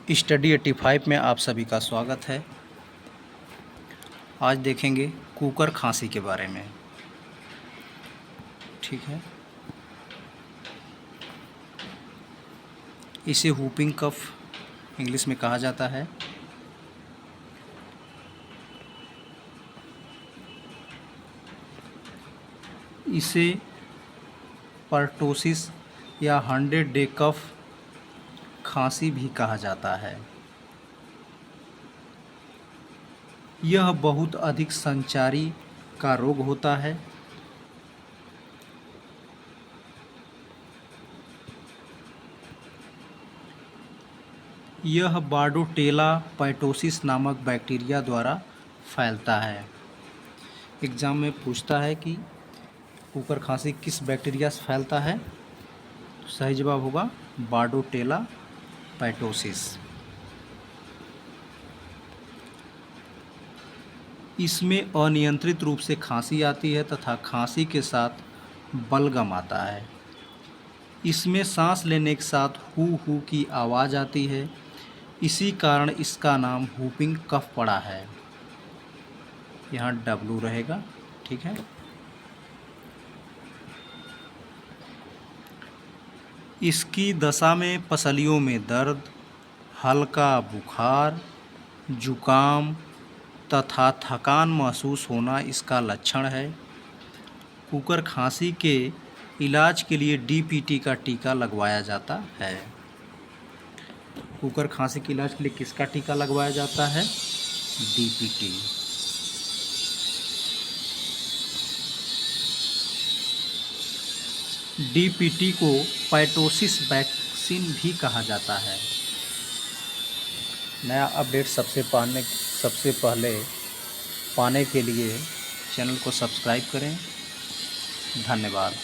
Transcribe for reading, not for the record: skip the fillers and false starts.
Study 85 में आप सभी का स्वागत है। आज देखेंगे कुकर खांसी के बारे में। ठीक है, इसे वूपिंग कफ इंग्लिश में कहा जाता है। इसे पर्टोसिस या 100 डे कफ खांसी भी कहा जाता है। यह बहुत अधिक संचारी का रोग होता है। यह बार्डोटेला पैटोसिस नामक बैक्टीरिया द्वारा फैलता है। एग्ज़ाम में पूछता है कि कुकर खांसी किस बैक्टीरिया से फैलता है, तो सही जवाब होगा बार्डोटेला पैटोसिस। इसमें अनियंत्रित रूप से खांसी आती है तथा खांसी के साथ बलगम आता है। इसमें सांस लेने के साथ हू की आवाज़ आती है। इसी कारण इसका नाम वूपिंग कफ पड़ा है। यहाँ W रहेगा। ठीक है, इसकी दशा में पसलियों में दर्द, हल्का बुखार, जुकाम तथा थकान महसूस होना इसका लक्षण है। कुकर खांसी के इलाज के लिए DPT का टीका लगवाया जाता है। कुकर खांसी के इलाज के लिए किसका टीका लगवाया जाता है? DPT। DPT को पैटोसिस वैक्सीन भी कहा जाता है। नया अपडेट सबसे पहले पाने के लिए चैनल को सब्सक्राइब करें। धन्यवाद।